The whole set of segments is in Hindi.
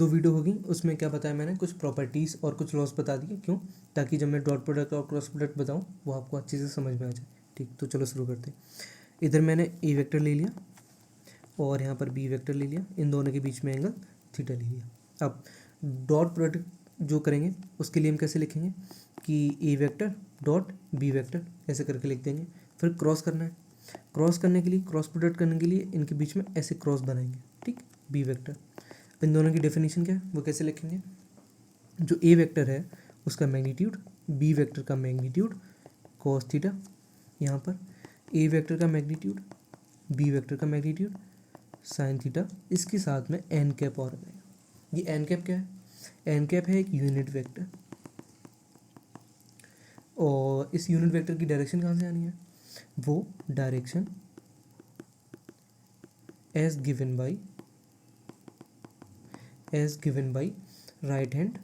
दो वीडियो होगी, उसमें क्या बताया मैंने, कुछ प्रॉपर्टीज़ और कुछ लॉस बता दिए। क्यों? ताकि जब मैं डॉट प्रोडक्ट और क्रॉस प्रोडक्ट बताऊँ वो आपको अच्छे से समझ में आ जाए। ठीक, तो चलो शुरू करते हैं। इधर मैंने ए वेक्टर ले लिया और यहाँ पर बी वेक्टर ले लिया, इन दोनों के बीच में एंगल थीटा ले लिया। अब डॉट प्रोडक्ट जो करेंगे उसके लिए हम कैसे लिखेंगे कि A vector dot B vector ऐसे करके लिख देंगे। फिर क्रॉस करना है, क्रॉस करने के लिए, क्रॉस प्रोडक्ट करने के लिए इनके बीच में ऐसे क्रॉस बनाएंगे। ठीक, बी वेक्टर। इन दोनों की डेफिनेशन क्या है वो कैसे लिखेंगे, जो ए वेक्टर है उसका मैग्नीट्यूड, बी वेक्टर का मैग्नीट्यूड कॉस थीटा, यहाँ पर ए वेक्टर का मैग्नीट्यूड, बी वेक्टर का मैग्नीट्यूड साइन थीटा, इसके साथ में एन कैप और रहेगा। ये एन कैप क्या है? एन कैप है एक यूनिट वेक्टर, और इस यूनिट वेक्टर की डायरेक्शन कहाँ से आनी है, वो direction as given by right hand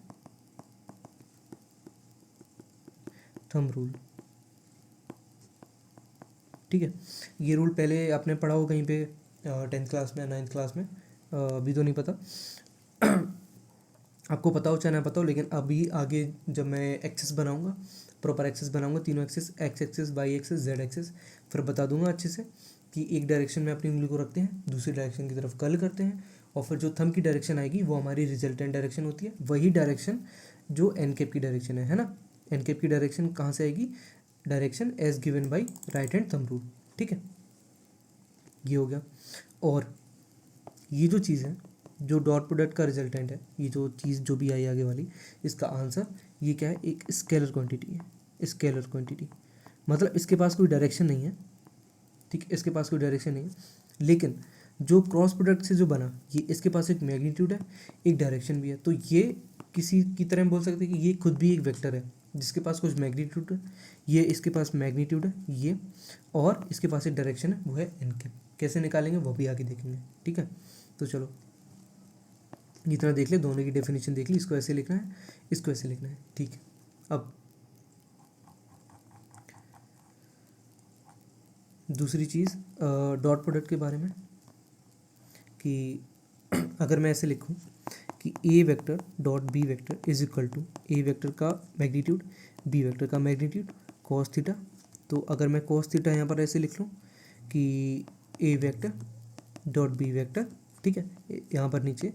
thumb rule. ठीक है, ये रूल पहले आपने पढ़ा हो कहीं पे 10th क्लास में, 9th क्लास में, अभी तो नहीं पता आपको पता हो चाहे ना पता हो, लेकिन अभी आगे जब मैं एक्सेस बनाऊंगा, प्रॉपर एक्सेस बनाऊंगा, तीनों axes, x axes, y axes, z axes, फिर बता दूंगा अच्छे से कि एक डायरेक्शन में अपनी उंगली को रखते हैं, दूसरी डायरेक्शन की तरफ कर्ल करते हैं, और फिर जो थंब की डायरेक्शन आएगी वो हमारी रिजल्टेंट डायरेक्शन होती है, वही डायरेक्शन जो एन कैप की डायरेक्शन है ना। एन कैप की डायरेक्शन कहाँ से आएगी, direction as given by right hand thumb rule. ठीक है, ये हो गया। और ये जो चीज़ है, जो डॉट प्रोडक्ट का रिजल्टेंट है, ये जो चीज़ जो भी आई आगे वाली, इसका आंसर ये क्या है, एक स्केलर क्वांटिटी है। स्केलर क्वांटिटी मतलब इसके पास कोई डायरेक्शन नहीं है। ठीक, इसके पास कोई डायरेक्शन नहीं है, लेकिन जो क्रॉस प्रोडक्ट से जो बना, ये इसके पास एक मैग्नीट्यूड है, एक डायरेक्शन भी है। तो ये किसी की तरह हम बोल सकते हैं कि ये खुद भी एक वेक्टर है जिसके पास कुछ मैग्नीट्यूड है, ये इसके पास मैग्नीट्यूड है ये, और इसके पास एक डायरेक्शन है, वो है एन कैप। कैसे निकालेंगे वो भी आगे देखेंगे। ठीक है, तो चलो इतना देख ले, दोनों की डेफिनेशन देख ली, इसको ऐसे लिखना है, इसको ऐसे लिखना है। ठीक है, अब दूसरी चीज़ डॉट प्रोडक्ट के बारे में, कि अगर मैं ऐसे लिखूं कि A vector dot B vector is equal to A vector का मैग्नीट्यूड, बी वेक्टर का मैग्नीट्यूड कॉस थीटा। तो अगर मैं कॉस थीटा यहाँ पर ऐसे लिख लूँ कि A vector dot B vector, ठीक है, यहाँ पर नीचे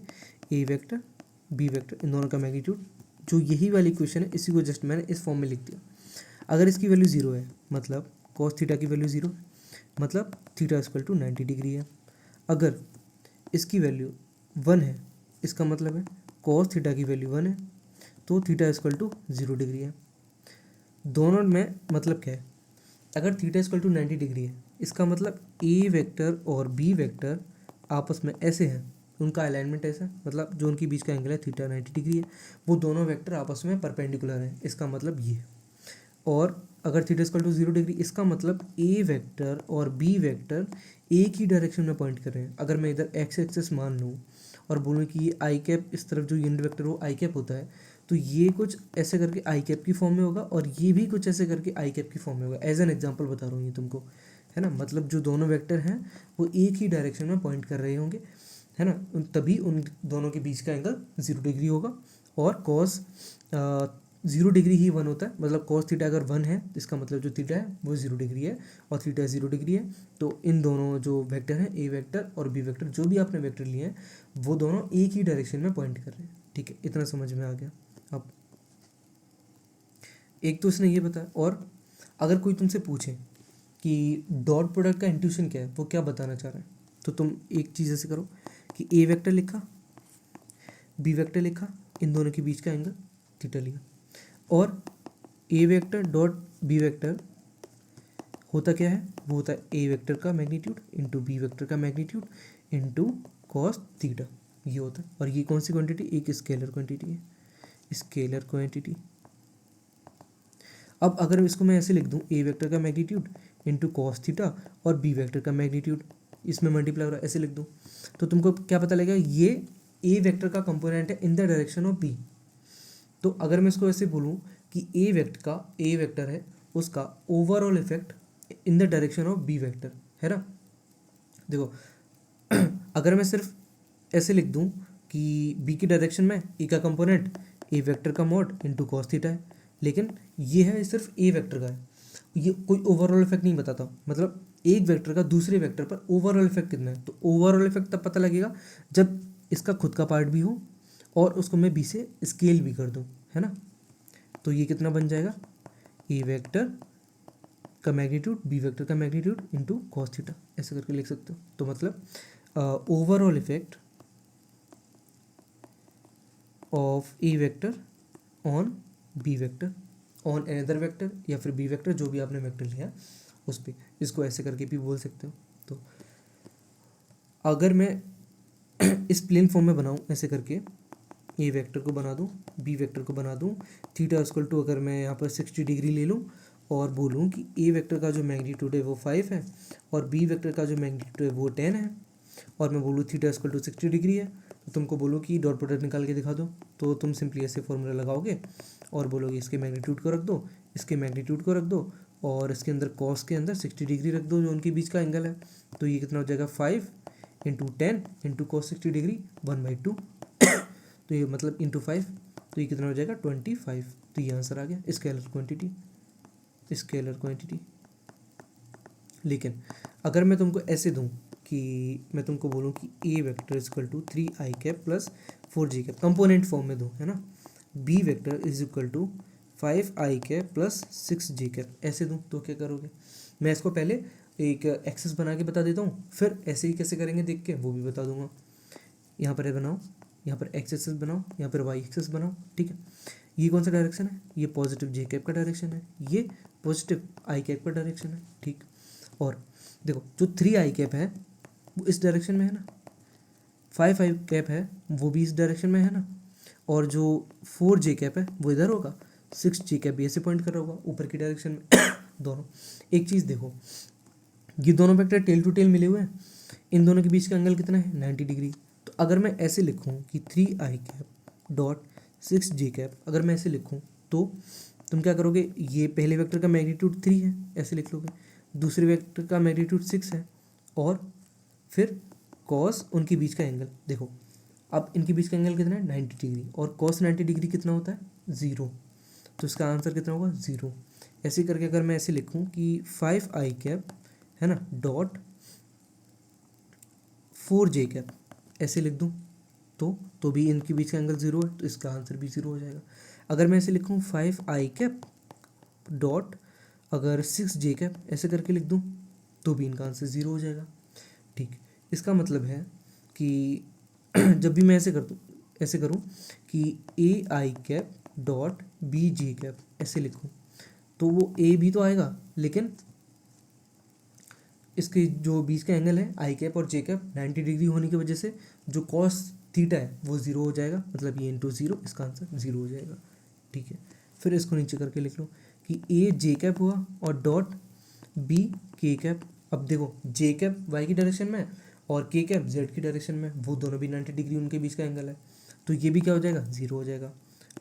ए वेक्टर बी वेक्टर, इन दोनों का मैग्नीट्यूड, जो यही वाली इक्वेशन है इसी को जस्ट मैंने इस फॉर्म में लिख दिया। अगर इसकी वैल्यू ज़ीरो है मतलब कॉस थीटा की वैल्यू ज़ीरो, मतलब थीटा इक्वल टू 90 डिग्री है। अगर इसकी वैल्यू 1 है, इसका मतलब है कॉस थीटा की वैल्यू 1 है, तो थीटा इक्वल टू 0 डिग्री है। दोनों में मतलब क्या है, अगर थीटा इक्वल टू 90 डिग्री है, इसका मतलब ए वेक्टर और बी वेक्टर आपस में ऐसे हैं, उनका अलाइनमेंट ऐसा है, मतलब जो उनके बीच का एंगल है थीटा 90 डिग्री है, वो दोनों वेक्टर आपस में परपेंडिकुलर हैं, इसका मतलब ये। और अगर थीटा इक्वल टू 0 डिग्री, इसका मतलब ए वेक्टर और बी वेक्टर एक ही डायरेक्शन में पॉइंट कर रहे हैं। अगर मैं इधर एक्स एक्सेस मान लूँ और बोलूँ कि ये आई कैप, इस तरफ जो यूनिट वेक्टर वो आई कैप होता है, तो ये कुछ ऐसे करके आई कैप की फॉर्म में होगा, और ये भी कुछ ऐसे करके आई कैप की फॉर्म में होगा। एज एन एग्जांपल बता रहा हूँ ये तुमको, है ना। मतलब जो दोनों वेक्टर हैं वो एक ही डायरेक्शन में पॉइंट कर रहे होंगे, है ना, तभी उन दोनों के बीच का एंगल 0 डिग्री होगा। और कॉस 0 डिग्री ही 1 होता है, मतलब कॉस थीटा अगर 1 है, इसका मतलब जो थीटा है वो 0 डिग्री है, और थीटा 0 डिग्री है। तो इन दोनों जो वेक्टर हैं, ए वेक्टर और बी वेक्टर, जो भी आपने वेक्टर लिए हैं, वो दोनों एक ही डायरेक्शन में पॉइंट कर रहे हैं। ठीक है, इतना समझ में आ गया। अब एक तो इसने ये बताया, और अगर कोई तुमसे पूछे कि डॉट प्रोडक्ट का इंट्यूशन क्या है, वो क्या बताना चाह रहा है, तो तुम एक चीज़ ऐसे करो कि ए वेक्टर लिखा, बी वेक्टर लिखा, इन दोनों के बीच का एंगल थीटा लिया, और ए वेक्टर डॉट बी वेक्टर होता क्या है, वो होता है ए वेक्टर का मैग्नीट्यूड इंटू बी वेक्टर का मैग्नीट्यूड इंटू कॉस थीटा, ये होता है। और ये कौन सी क्वांटिटी, एक स्केलर क्वांटिटी है, स्केलर क्वांटिटी। अब अगर इसको मैं ऐसे लिख दूं, ए वेक्टर का मैग्नीट्यूड इंटू कॉस थीटा और बी वेक्टर का मैग्नीट्यूड, इसमें मल्टीप्लाई हो रहा है, ऐसे लिख दूं, तो तुमको क्या पता लगेगा, ये ए वेक्टर का कंपोनेंट है in the direction of b. तो अगर मैं इसको ऐसे बोलूँ कि ए वेक्टर है, उसका overall effect in the direction of b vector, है ना। देखो अगर मैं सिर्फ ऐसे लिख दूँ कि बी की डायरेक्शन में ए का कंपोनेंट ए वेक्टर का मॉड इंटू कॉस थीटा है, लेकिन ये है सिर्फ ए वेक्टर का है, ये कोई ओवरऑल इफेक्ट नहीं बताता। मतलब एक वेक्टर का दूसरे वेक्टर पर ओवरऑल इफेक्ट कितना है, तो ओवरऑल इफेक्ट तब पता लगेगा जब इसका खुद का पार्ट भी हो और उसको मैं बी से स्केल भी कर दूँ, है ना। तो ये कितना बन जाएगा, ए वेक्टर का मैग्नीट्यूड बी वेक्टर का मैग्नीट्यूड इंटू कॉस थीटा, ऐसे करके लिख सकते हो। तो मतलब overall effect of A vector on b vector on another vector, या फिर बी वेक्टर जो भी आपने वेक्टर लिया उस पर, इसको ऐसे करके भी बोल सकते हो। तो अगर मैं इस प्लेन फॉर्म में बनाऊँ ऐसे करके, ए वेक्टर को बना दूँ, बी वेक्टर को बना दूँ, थीटा इक्वल टू अगर मैं यहाँ पर 60 डिग्री ले लूँ और बोलूँ कि ए वेक्टर का जो मैग्नीट्यूड है वो 5 है और बी वेक्टर का जो मैग्नीट्यूड है वो 10 है, और मैं बोलूँ थीटा इक्वल टू 60 डिग्री है, तो तुमको बोलो कि डॉट प्रोडक्ट निकाल के दिखा दो, तो तुम सिंपली ऐसे फॉर्मूला लगाओगे और बोलोगे इसके मैग्नीट्यूड को रख दो, इसके मैग्नीट्यूड को रख दो, और इसके अंदर कॉस के अंदर 60 डिग्री रख दो जो उनके बीच का एंगल है। तो ये कितना हो जाएगा, 5 इंटू 10 इंटू कॉस 60 डिग्री 1/2, तो ये मतलब इंटू 5, तो ये कितना हो जाएगा 25। तो ये आंसर आ गया, स्केलर क्वांटिटी, स्केलर क्वांटिटी। लेकिन अगर मैं तुमको ऐसे दूं कि मैं तुमको बोलूं कि A vector equal to 3i cap plus 4j cap, component form में दूं, है ना, B vector is equal to 5i cap plus 6j cap, ऐसे दूं, तो क्या करोगे। मैं इसको पहले एक एक्सेस बना के बता देता हूँ, फिर ऐसे ही कैसे करेंगे देख के वो भी बता दूंगा। यहाँ पर बनाओ, यहाँ पर एक्स एक्सेस बनाओ, यहाँ पर वाई एक्सेस बनाओ, ठीक है। ये कौन सा डायरेक्शन है, ये पॉजिटिव जे कैप का डायरेक्शन है, ये पॉजिटिव आई कैप का डायरेक्शन है, ठीक। और देखो जो 3i कैप है वो इस डायरेक्शन में है ना, 5i कैप है वो भी इस डायरेक्शन में है ना, और जो 4j कैप है वो इधर होगा, 6j कैप भी ऐसे पॉइंट कर रहा होगा ऊपर की डायरेक्शन में दोनों। एक चीज़ देखो, ये दोनों वेक्टर टेल टू टेल मिले हुए हैं, इन दोनों के बीच का एंगल कितना है, 90 डिग्री। तो अगर मैं ऐसे लिखूँ कि 3i cap dot 6j cap, अगर मैं ऐसे लिखूँ तो तुम क्या करोगे, ये पहले वेक्टर का मैग्नीट्यूड 3 है ऐसे लिख लोगे, दूसरे वेक्टर का मैग्नीट्यूड 6 है, और फिर कॉस उनके बीच का एंगल देखो, अब इनके बीच का एंगल कितना है 90 डिग्री, और कॉस 90 डिग्री कितना होता है 0, तो इसका आंसर कितना होगा 0। ऐसे करके अगर मैं ऐसे लिखूँ कि 5i कैप है ना डॉट 4j कैप ऐसे लिख दूँ तो भी इनके बीच का एंगल 0 है, तो इसका आंसर भी 0 हो जाएगा। अगर मैं ऐसे लिखूँ 5i कैप डॉट अगर 6j कैप ऐसे करके लिख दूँ तो भी इनका आंसर 0 हो जाएगा, ठीक। इसका मतलब है कि जब भी मैं ऐसे करूँ कि ai cap dot bj cap ऐसे लिखूँ तो वो a भी तो आएगा, लेकिन इसके जो बीच का एंगल है आई कैप और जे कैप 90 डिग्री होने की वजह से जो कॉस थीटा है वो 0 हो जाएगा, मतलब ये इंटू 0, इसका आंसर 0 हो जाएगा, ठीक है। फिर इसको नीचे करके लिख लो कि ए जे कैप हुआ और डॉट बी के कैप। अब देखो जे कैप वाई की डायरेक्शन में और के कैप जेड की डायरेक्शन में, वो दोनों भी 90 डिग्री उनके बीच का एंगल है, तो ये भी क्या हो जाएगा 0 हो जाएगा।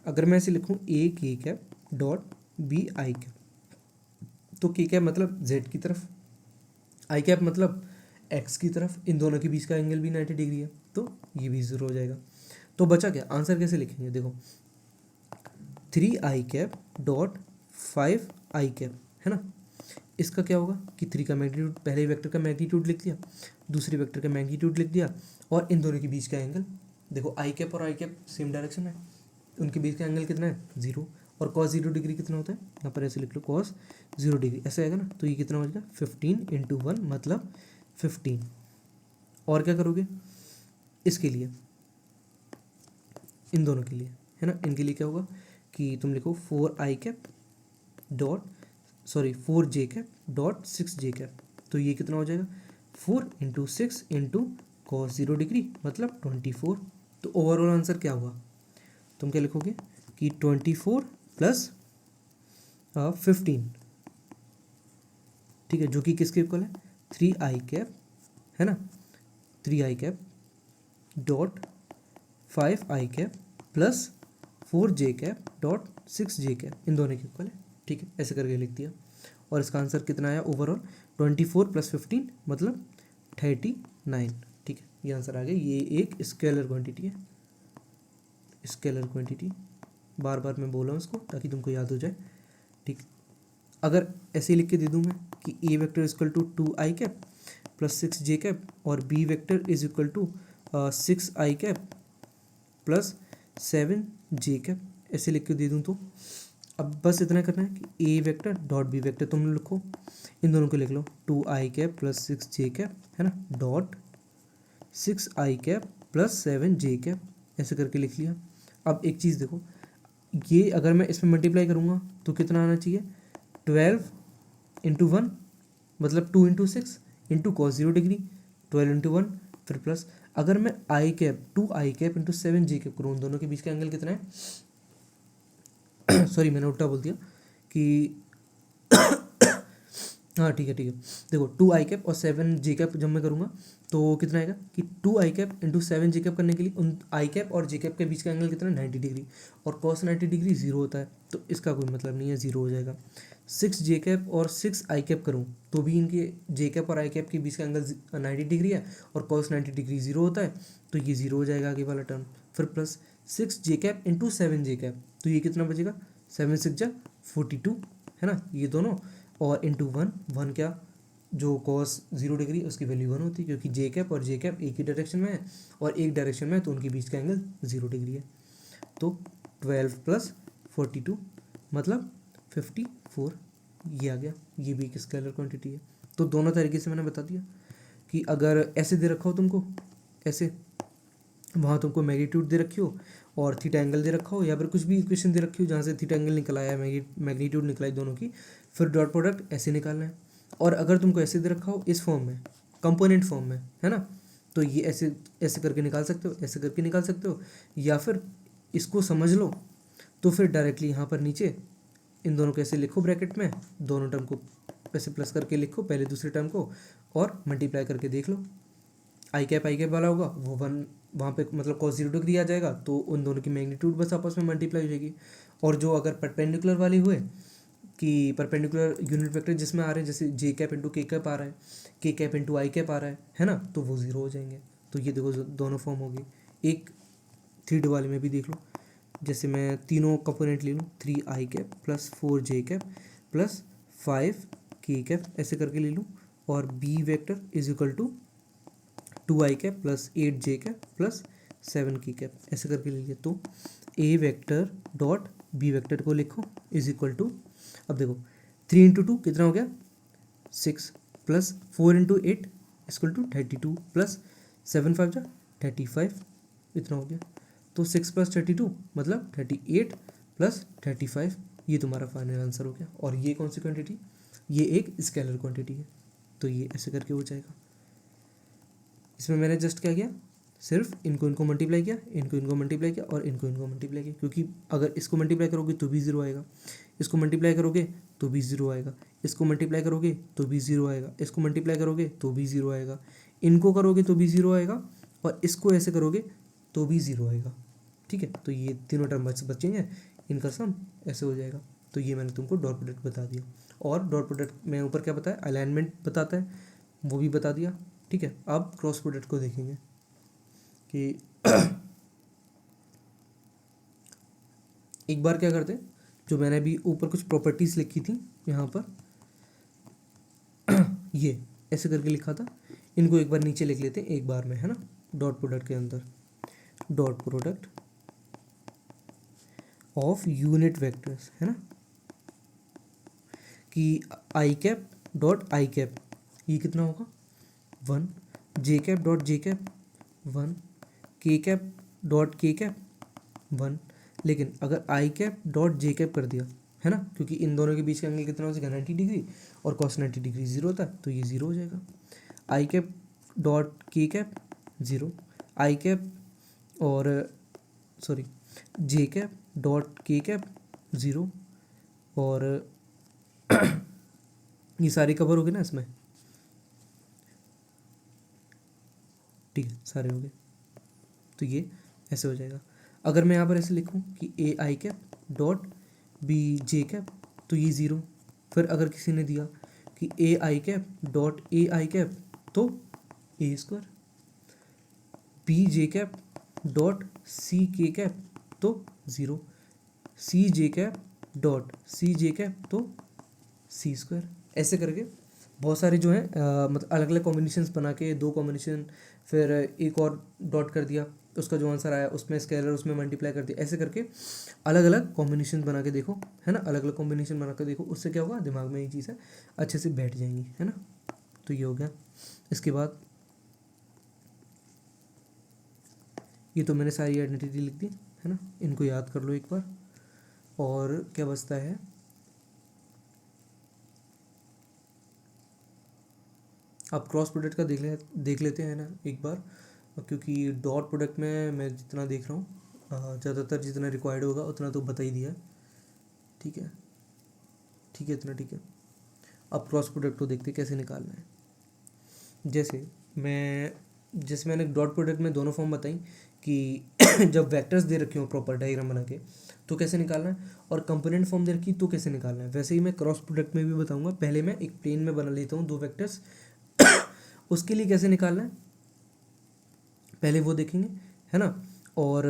अगर मैं ऐसे लिखूँ a k cap dot b i cap, तो के कैप मतलब जेड की तरफ, आई कैप मतलब एक्स की तरफ, इन दोनों के बीच का एंगल भी 90 डिग्री है, तो ये भी 0 हो जाएगा। तो बचा क्या, आंसर कैसे लिखेंगे, देखो 3i cap dot 5i cap है ना, इसका क्या होगा कि 3 का मैग्नीट्यूड, पहले वेक्टर का मैग्नीट्यूड लिख दिया, दूसरे वेक्टर का मैग्नीट्यूड लिख दिया, और इन दोनों के बीच का एंगल देखो, आई कैप और आई कैप सेम डायरेक्शन है, उनके बीच का एंगल कितना है 0, और कॉस 0 डिग्री कितना होता है, यहाँ पर ऐसे लिख लो कॉस 0 डिग्री ऐसे आएगा ना, तो ये कितना हो जाएगा 15 इंटू 1 मतलब 15। और क्या करोगे इसके लिए, इन दोनों के लिए है ना, इनके लिए क्या होगा कि तुम लिखो 4i cap dot 4j cap dot 6j cap, तो ये कितना हो जाएगा 4 इंटू 6 इंटू कॉस 0 डिग्री मतलब 24। तो ओवरऑल आंसर क्या हुआ, तुम क्या लिखोगे कि 24 प्लस 15, ठीक है, जो कि किसके इक्वल है 3i कैप है ना, 3i cap dot 5i cap plus 4j cap dot 6j cap, इन दोनों के इक्वल है, ठीक है, ऐसे करके लिख दिया। और इसका आंसर कितना आया ओवरऑल 24 प्लस 15 मतलब 39, ठीक है, ये आंसर आ गया, ये एक स्केलर क्वांटिटी है। स्केलर क्वांटिटी, बार बार मैं बोला हूँ इसको ताकि तुमको याद हो जाए, ठीक। अगर ऐसे लिख के दे दूँ मैं कि A vector is equal to 2i cap plus 6j cap और B vector is equal to 6i cap plus 7j cap, ऐसे लिख के दे दूँ तो अब बस इतना करना है कि A vector dot B vector तुम लिखो, इन दोनों को लिख लो 2i cap plus 6j cap, है ना, dot 6i cap plus 7j cap, ऐसे करके लिख लिया। अब एक चीज़ देखो, ये अगर मैं इसमें मल्टीप्लाई करूँगा तो कितना आना चाहिए, 12 × 1 मतलब 2 × 6 इंटू कॉस 0 डिग्री, 12 × 1 फिर प्लस, अगर मैं i cap 2i cap into 7j cap करूँ, दोनों के बीच का एंगल कितना है सॉरी मैंने उल्टा बोल दिया कि हाँ ठीक है देखो 2i कैप और 7j कैप जब मैं करूँगा तो कितना आएगा कि 2i cap into 7j cap करने के लिए उन i कैप और j कैप के बीच का एंगल कितना है 90 डिग्री, और cos 90 डिग्री 0 होता है, तो इसका कोई मतलब नहीं है, 0 हो जाएगा। 6j कैप और 6i कैप करूँ तो भी इनके j कैप और i कैप के बीच का एंगल 90 डिग्री है और cos 90 डिग्री 0 होता है, तो ये 0 हो जाएगा आगे वाला टर्म। फिर plus 6j cap into 7j cap, तो ये कितना बचेगा, 7 × 6 = 42, है ना, ये दोनों, और इंटू 1 क्या, जो cos 0 डिग्री उसकी वैल्यू 1 होती है, क्योंकि j कैप और j कैप एक ही डायरेक्शन में है और एक डायरेक्शन में है, तो उनके बीच का एंगल 0 डिग्री है। तो 12 + 42 मतलब 54, ये आ गया, ये भी एक स्केलर क्वांटिटी है। तो दोनों तरीके से मैंने बता दिया कि अगर ऐसे दे रखा हो तुमको, ऐसे वहाँ तुमको मैग्नीट्यूड दे रखी हो और थीटा एंगल दे रखा हो, या फिर कुछ भी इक्वेशन दे रखी हो जहाँ से थीटा एंगल निकल आया है, मैग्नीट्यूड निकला है दोनों की, फिर डॉट प्रोडक्ट ऐसे निकालना है। और अगर तुमको ऐसे दे रखा हो इस फॉर्म में, कंपोनेंट फॉर्म में, है ना, तो ये ऐसे ऐसे करके निकाल सकते हो, ऐसे करके निकाल सकते हो, या फिर इसको समझ लो तो फिर डायरेक्टली यहाँ पर नीचे इन दोनों को ऐसे लिखो ब्रैकेट में, दोनों टर्म को ऐसे प्लस करके लिखो पहले दूसरे टर्म को, और मल्टीप्लाई करके देख लो, i कैप वाला होगा वो 1 वहाँ पे मतलब cos 0 डिग्री आ जाएगा, तो उन दोनों की मैग्नीट्यूड बस आपस में मल्टीप्लाई हो जाएगी। और जो अगर परपेंडिकुलर वाले हुए कि परपेंडिकुलर यूनिट वेक्टर जिसमें आ रहे हैं, जैसे j cap into k cap आ रहा है, k cap into i cap आ रहा है ना, तो वो 0 हो जाएंगे। तो ये देखो दोनों फॉर्म होगी। एक 3D वाले में भी देख लो, जैसे मैं तीनों कंपोनेंट ले लूँ, 3i cap plus 4j cap plus 5k cap ऐसे करके ले लूँ, और b vector is equal to 2i cap plus 8j cap plus 7k cap ऐसे करके ले लिया। तो a vector dot b vector को लिखो इज इक्वल टू, अब देखो 3 × 2 कितना हो गया 6 प्लस 4 × 8 इक्वल टू 32 प्लस 7 × 5 = 35, इतना हो गया। तो 6 + 32 मतलब 38 प्लस 35, ये तुम्हारा फाइनल आंसर हो गया। और ये कौन सी क्वांटिटी, ये एक स्केलर क्वांटिटी है, तो ये ऐसे करके हो जाएगा। इसमें मैंने जस्ट क्या किया, सिर्फ इनको मल्टीप्लाई किया, इनको मल्टीप्लाई किया और इनको मल्टीप्लाई किया, क्योंकि अगर इसको मल्टीप्लाई करोगे तो भी 0 आएगा, इसको मल्टीप्लाई करोगे तो भी 0 आएगा, इसको मल्टीप्लाई करोगे तो भी 0 आएगा, इसको मल्टीप्लाई करोगे तो भी 0 आएगा, इनको करोगे तो भी 0 आएगा, और इसको ऐसे करोगे तो भी 0 आएगा। ठीक है, तो ये तीनों टर्म बचेंगे, इनका सम ऐसे हो जाएगा। तो ये मैंने तुमको डॉट प्रोडक्ट बता दिया, और डॉट प्रोडक्ट में ऊपर क्या बताया, अलाइनमेंट बताता है, वो भी बता दिया। ठीक है, अब क्रॉस प्रोडक्ट को देखेंगे कि एक बार क्या करते हैं, जो मैंने अभी ऊपर कुछ प्रॉपर्टीज़ लिखी थी यहाँ पर ये ऐसे करके लिखा था, इनको एक बार नीचे लिख लेते हैं एक बार में, है ना। डॉट प्रोडक्ट के अंदर dot product of unit vectors, है ना, कि i cap dot i cap ये कितना होगा 1, j cap dot j cap 1, k cap dot k cap 1। लेकिन अगर i cap dot j cap कर दिया, है ना, क्योंकि इन दोनों के बीच का एंगल कितना हो जाएगा 90 डिग्री, और cos 90 डिग्री 0 होता है, तो ये 0 हो जाएगा। i cap dot k cap 0, i cap और sorry j cap dot k cap 0, और ये सारे कवर हो गए ना इसमें, ठीक है, सारे हो गए। तो ये ऐसे हो जाएगा। अगर मैं यहाँ पर ऐसे लिखूँ कि A I cap dot B J cap, तो ये 0। फिर अगर किसी ने दिया कि A I cap dot A I cap, तो A square, B J cap dot C K cap, तो 0, C J cap dot C J cap तो सी स्क्वायर। ऐसे करके बहुत सारे जो है मतलब अलग अलग कॉम्बिनेशंस बना के, 2 कॉम्बिनेशन, फिर एक और डॉट कर दिया, उसका जो आंसर आया उसमें स्केलर उसमें मल्टीप्लाई कर दिया। ऐसे करके अलग अलग कॉम्बिनेशन बना के देखो, है ना, अलग अलग कॉम्बिनेशन बना के देखो, उससे क्या होगा, दिमाग में ये चीज़ें अच्छे से बैठ जाएंगी, है ना। तो ये हो गया। इसके बाद ये तो मैंने सारी आइडेंटिटी लिख दी, है ना, इनको याद कर लो एक बार। और क्या बचता है, अब क्रॉस प्रोडक्ट का देख लेते हैं ना एक बार, क्योंकि डॉट प्रोडक्ट में मैं जितना देख रहा हूँ ज़्यादातर जितना रिक्वायर्ड होगा उतना तो बता ही दिया। ठीक है, ठीक है, इतना ठीक है। अब क्रॉस प्रोडक्ट को देखते कैसे निकालना है। जैसे मैंने डॉट प्रोडक्ट में दोनों फॉर्म बताई कि जब वेक्टर्स दे रखे हो प्रॉपर डायग्राम बना के तो कैसे निकालना है, और कंपोनेंट फॉर्म दे रखी तो कैसे निकालना है। वैसे ही मैं क्रॉस प्रोडक्ट में भी बताऊंगा। पहले मैं एक प्लेन में बना लेता हूँ 2 वेक्टर्स उसके लिए कैसे निकालना है पहले वो देखेंगे, है ना। और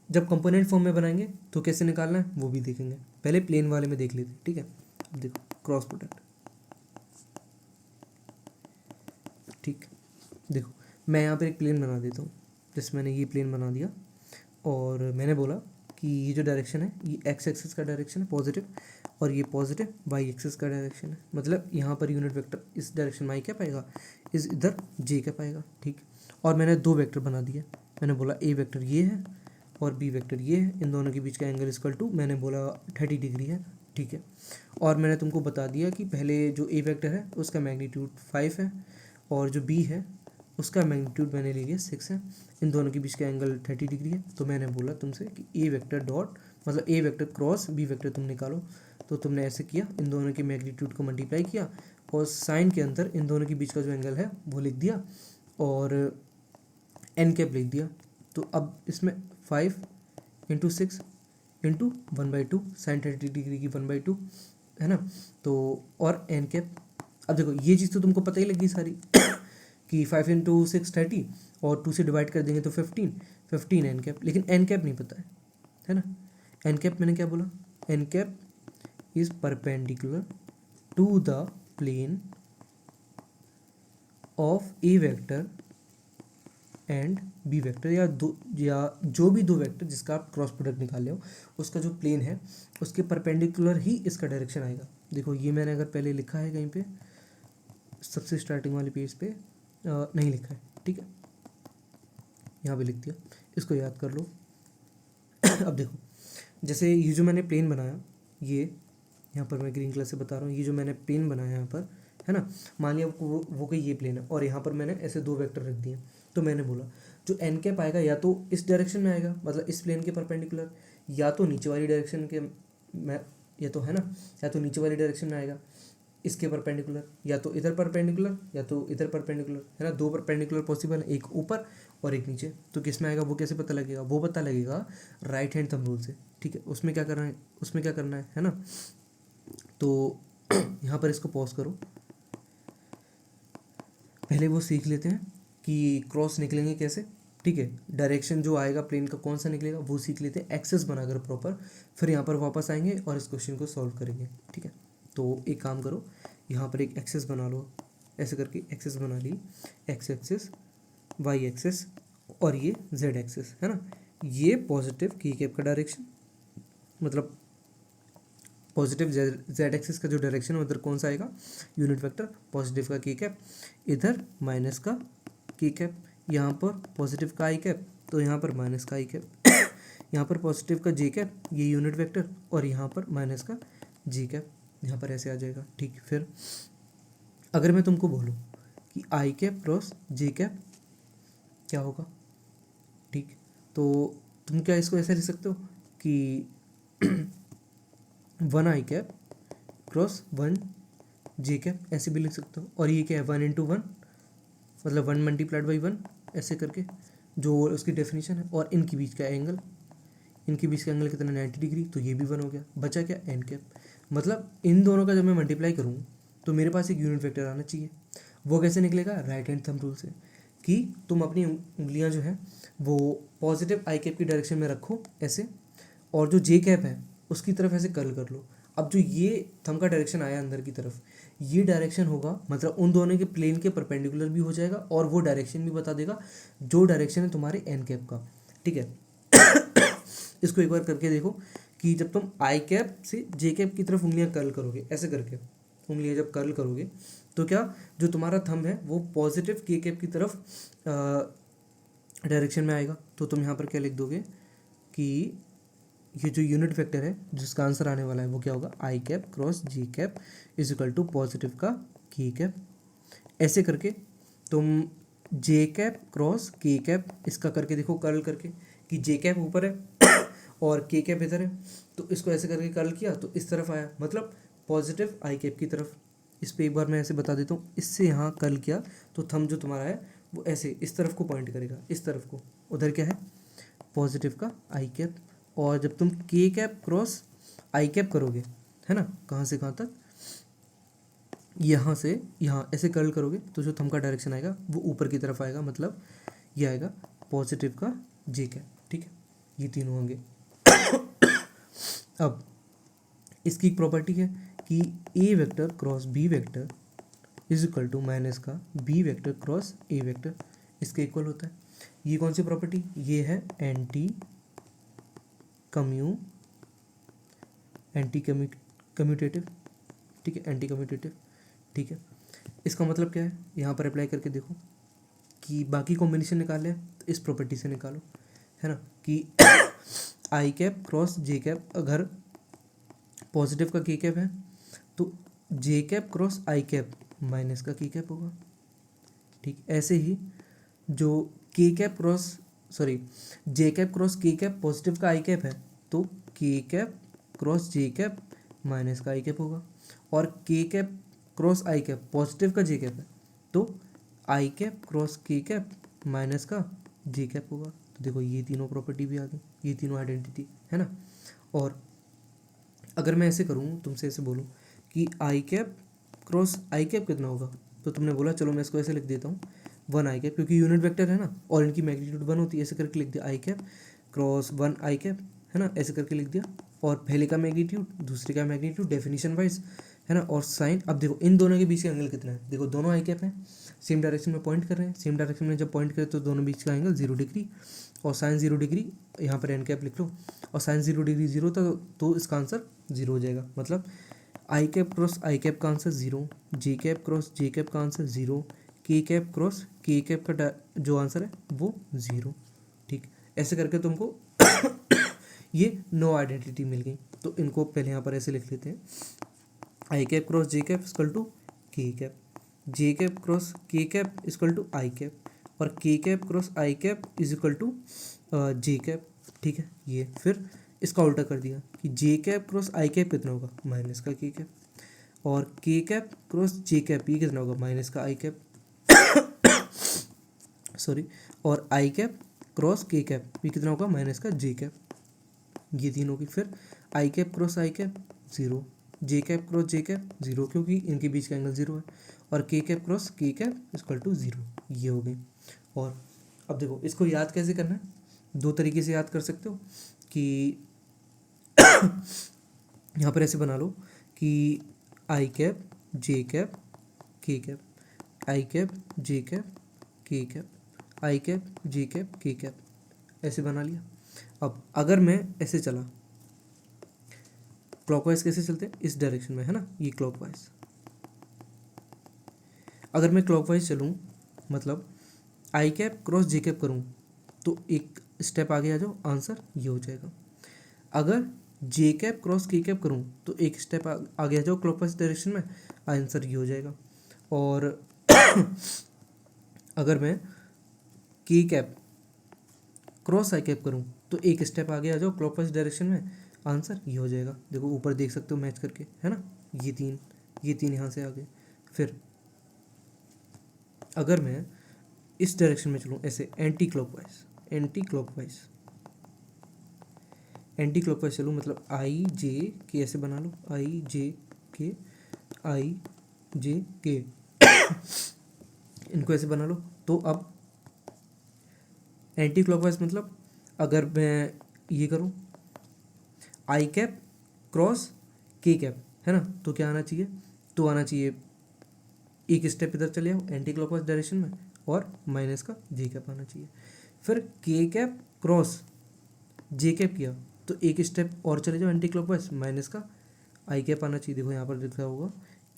जब कंपोनेंट फॉर्म में बनाएंगे तो कैसे निकालना है वो भी देखेंगे। पहले प्लेन वाले में देख लेते हैं, ठीक है। अब देखो क्रॉस प्रोडक्ट, ठीक, देखो मैं यहाँ पर एक प्लेन बना देता हूँ। जैसे मैंने ये प्लेन बना दिया और मैंने बोला कि ये जो डायरेक्शन है ये एक्स एक्सिस का डायरेक्शन है पॉजिटिव, और ये पॉजिटिव वाई एक्सिस का डायरेक्शन है। मतलब यहाँ पर यूनिट वेक्टर इस डायरेक्शन में आई क्या पाएगा, इस इधर जे क्या पाएगा, ठीक। और मैंने 2 वेक्टर बना दिए। मैंने बोला ए वेक्टर ये है और बी वेक्टर ये है, इन दोनों के बीच का एंगल इक्वल टू मैंने बोला 30 डिग्री है, ठीक है। और मैंने तुमको बता दिया कि पहले जो ए वेक्टर है उसका मैग्नीट्यूड 5 है और जो बी है उसका मैग्नीट्यूड मैंने ले लिया 6 है। इन दोनों के बीच का एंगल 30 डिग्री है। तो मैंने बोला तुमसे कि ए वेक्टर डॉट मतलब A vector cross B vector तुम निकालो। तो तुमने ऐसे किया, इन दोनों के मैग्नीट्यूड को मल्टीप्लाई किया और साइन के अंदर इन दोनों के बीच का जो एंगल है वो लिख दिया और एन कैप लिख दिया। तो अब इसमें 5 इंटू 6 इंटू 1/2 साइन 30 डिग्री की 1/2, है ना। तो और एन कैप, अब देखो ये चीज़ तो तुमको पता ही लगी सारी कि 5 इंटू 6 30 और 2 से डिवाइड कर देंगे तो 15 एन कैप, लेकिन एन कैप नहीं पता है ना। एन कैप मैंने क्या बोला, N cap is perpendicular to the plane of A vector and B vector, या जो भी 2 वेक्टर जिसका आप क्रॉस प्रोडक्ट निकाले हो उसका जो प्लेन है उसके परपेंडिकुलर ही इसका डायरेक्शन आएगा। देखो ये मैंने अगर पहले लिखा है कहीं पे सबसे स्टार्टिंग वाले पेज पे नहीं लिखा है, ठीक है, यहाँ पे लिख दिया, इसको याद कर लो। अब देखो जैसे ये जो मैंने प्लेन बनाया, ये यहाँ पर मैं ग्रीन कलर से बता रहा हूँ, ये जो मैंने प्लेन बनाया यहाँ पर, है ना, मान लिया वो कोई ये प्लेन है और यहाँ पर मैंने ऐसे 2 वेक्टर रख दिए। तो मैंने बोला जो एन कैप आएगा या तो इस डायरेक्शन में आएगा मतलब इस प्लेन के परपेंडिकुलर, या तो नीचे वाली डायरेक्शन के में, या तो है ना, या तो नीचे वाली डायरेक्शन में आएगा इसके परपेंडिकुलर, या तो इधर परपेंडिकुलर या तो इधर परपेंडिकुलर, है ना। 2 परपेंडिकुलर पॉसिबल है, एक ऊपर और एक नीचे। तो किस में आएगा वो कैसे पता लगेगा, वो पता लगेगा राइट हैंड थंब रूल से, ठीक है। उसमें क्या करना है ना। तो यहाँ पर इसको पॉज करो, पहले वो सीख लेते हैं कि क्रॉस निकलेंगे कैसे, ठीक है। डायरेक्शन जो आएगा प्लेन का कौन सा निकलेगा वो सीख लेते हैं एक्सेस बनाकर प्रॉपर, फिर यहाँ पर वापस आएंगे और इस क्वेश्चन को सॉल्व करेंगे, ठीक है। तो एक काम करो, यहाँ पर एक एक्सेस बना लो, ऐसे करके एक्सेस बना ली, एक्स एक्सेस वाई एक्सेस और ये जेड एक्सेस, है ना। ये पॉजिटिव की कैप का डायरेक्शन, मतलब पॉजिटिव जेड एक्सिस का जो डायरेक्शन है उधर कौन सा आएगा, यूनिट वेक्टर पॉजिटिव का की कैप, इधर माइनस का की कैप, यहाँ पर पॉजिटिव का आई कैप तो यहाँ पर माइनस का आई कैप, यहाँ पर पॉजिटिव का जे कैप ये यूनिट वेक्टर और यहाँ पर माइनस का जी कैप, यहाँ पर ऐसे आ जाएगा, ठीक। फिर अगर मैं तुमको बोलूँ कि आई कैप क्रॉस जे कैप क्या होगा, ठीक, तो तुम क्या इसको ऐसे लिख सकते हो कि 1 आई कैप क्रॉस 1 जे कैप, ऐसे भी लिख सकते हो। और ये क्या है 1 इंटू 1 मतलब 1 मल्टीप्लाइड बाई 1, ऐसे करके जो उसकी डेफिनेशन है। और इनके बीच का एंगल कितना 90 डिग्री, तो ये भी 1 हो गया। बचा क्या एन कैप, मतलब इन दोनों का जब मैं मल्टीप्लाई करूँ तो मेरे पास एक यूनिट वेक्टर आना चाहिए। वो कैसे निकलेगा, राइट हैंड थंब रूल से। कि तुम अपनी उंगलियां जो हैं वो पॉजिटिव आई कैप की डायरेक्शन में रखो ऐसे, और जो जे कैप है उसकी तरफ ऐसे कर्ल कर लो। अब जो ये थंब का डायरेक्शन आया अंदर की तरफ, ये डायरेक्शन होगा मतलब उन दोनों के प्लेन के परपेंडिकुलर भी हो जाएगा और वो डायरेक्शन भी बता देगा जो डायरेक्शन है तुम्हारे एन कैप का। ठीक है इसको एक बार करके देखो कि जब तुम आई कैप से जे कैप की तरफ उंगलियां कर्ल करोगे, ऐसे करके उंगलियां जब कर्ल करोगे तो क्या जो तुम्हारा थंब है वो पॉजिटिव के कैप की तरफ डायरेक्शन में आएगा। तो तुम यहाँ पर क्या लिख दोगे कि ये जो यूनिट वेक्टर है जिसका आंसर आने वाला है वो क्या होगा, I cap cross J cap is equal to positive का के कैप। ऐसे करके तुम J cap cross K cap इसका करके देखो कर्ल करके कि जे कैप ऊपर है और के कैप इधर है, तो इसको ऐसे करके कर्ल किया तो इस तरफ आया, मतलब पॉजिटिव आई कैप की तरफ। इस पर एक बार मैं ऐसे बता देता हूँ, इससे यहाँ कर्ल किया तो थंब जो तुम्हारा है वो ऐसे इस तरफ को पॉइंट करेगा, इस तरफ को, उधर क्या है पॉजिटिव का आई कैप। और जब तुम के कैप क्रॉस आई कैप करोगे, है ना, कहाँ से कहाँ तक, यहाँ से यहाँ ऐसे कर्ल करोगे तो जो थंब का डायरेक्शन आएगा वो ऊपर की तरफ आएगा, मतलब ये आएगा पॉजिटिव का जे कैप। ठीक है, ये तीनों होंगे। अब इसकी एक प्रॉपर्टी है कि A vector cross B vector is equal to minus का B vector cross A vector, इसके इक्वल होता है। ये कौन सी प्रॉपर्टी, ये है एंटी कम्यूटेटिव। ठीक है, एंटी कम्यूटेटिव। ठीक है, इसका मतलब क्या है, यहाँ पर अप्लाई करके देखो कि बाकी कॉम्बिनेशन निकाले तो इस प्रॉपर्टी से निकालो, है ना, कि आई कैप क्रॉस जे कैप, अगर पॉजिटिव का के कैप है तो जे cap cross I cap minus का के कैप होगा। ठीक, ऐसे ही जो के cap cross J cap cross K cap positive का आई कैप है तो k cap cross J cap minus का आई कैप होगा, और K cap cross I cap positive का जे कैप है तो आई cap cross K cap minus का जे कैप होगा। तो देखो ये तीनों प्रॉपर्टी भी आ गई, ये तीनों आइडेंटिटी, है ना। और अगर मैं ऐसे करूँ, तुमसे ऐसे बोलूँ कि आई कैप क्रॉस आई कैप कितना होगा, तो तुमने बोला चलो मैं इसको ऐसे लिख देता हूँ, वन आई कैप, क्योंकि यूनिट वेक्टर है ना और इनकी मैग्नीट्यूड वन होती है, ऐसे करके लिख दिया आई कैप क्रॉस वन आई कैप, है ना, ऐसे करके लिख दिया। और पहले का मैग्नीट्यूड दूसरे का मैग्नीट्यूड डेफिनेशन वाइज, है ना, और साइन। अब देखो इन दोनों के बीच का एंगल कितना है, देखो दोनों आई कैप हैं, सेम डायरेक्शन में पॉइंट कर रहे हैं, सेम डायरेक्शन में जब पॉइंट करें तो दोनों बीच का एंगल 0 डिग्री, और साइन 0 डिग्री, यहाँ पर एन कैप लिख लो, और साइन 0 डिग्री 0 था तो इसका आंसर 0 हो जाएगा। मतलब आई कैप क्रॉस आई कैप का आंसर 0, जे कैप क्रॉस जे कैप का आंसर 0, के कैप क्रॉस के कैप का जो आंसर है वो 0। ठीक, ऐसे करके तुमको ये नो आइडेंटिटी मिल गई। तो इनको पहले यहाँ पर ऐसे लिख लेते हैं, I cap cross J cap equal to K cap, J cap cross K cap equal to I cap, और K cap cross I cap is equal to J cap. ठीक है, ये फिर इसका उल्टा कर दिया कि J cap cross I cap कितना होगा, माइनस का के कैप, और K cap cross J cap ये कितना होगा, माइनस का आई कैप और आई कैप क्रॉस के कैप ये कितना होगा, माइनस का जे कैप। ये तीन होगी। फिर आई cap cross I cap 0, J cap cross J cap 0 क्योंकि इनके बीच का एंगल 0 है, और K cap cross K cap equal to 0, ये हो गई। और अब देखो इसको याद कैसे करना है, दो तरीके से याद कर सकते हो कि यहाँ पर ऐसे बना लो कि आई कैप जे कैप के कैप, आई कैप जे कैप के कैप, आई कैप जे कैप के कैप, ऐसे बना लिया। अब अगर मैं ऐसे चला, क्लॉकवाइज कैसे चलते हैं, इस डायरेक्शन में, है ना, ये क्लॉकवाइज। अगर मैं क्लॉकवाइज चलूँ मतलब आई कैप क्रॉस जे कैप करूँ तो एक स्टेप आगे आ जाओ, आंसर ये हो जाएगा। अगर जे कैप क्रॉस के कैप करूँ तो एक स्टेप आगे आ जाओ क्लॉकवाइज डायरेक्शन में, आंसर ये हो जाएगा। और अगर मैं के कैप क्रॉस आई कैप करूँ तो एक स्टेप आगे आ जाओ क्लॉकवाइज डायरेक्शन में, आंसर ये हो जाएगा। देखो ऊपर देख सकते हो मैच करके, है ना, ये तीन यहाँ से आ गए। फिर अगर मैं इस डायरेक्शन में चलूँ ऐसे एंटी क्लॉकवाइज चलूँ, मतलब आई जे के ऐसे बना लो, आई जे के इनको ऐसे बना लो। तो अब एंटी क्लॉकवाइज मतलब अगर मैं ये करूँ आई कैप क्रॉस के कैप, है ना, तो क्या आना चाहिए, तो आना चाहिए एक स्टेप इधर चले आओ एंटी क्लॉकवाइज डायरेक्शन में और माइनस का जे कैप आना चाहिए। फिर के कैप क्रॉस जे कैप किया तो एक स्टेप और चले जाओ एंटी क्लॉकवाइज, माइनस का आई कैप आना चाहिए। देखो यहाँ पर लिखा होगा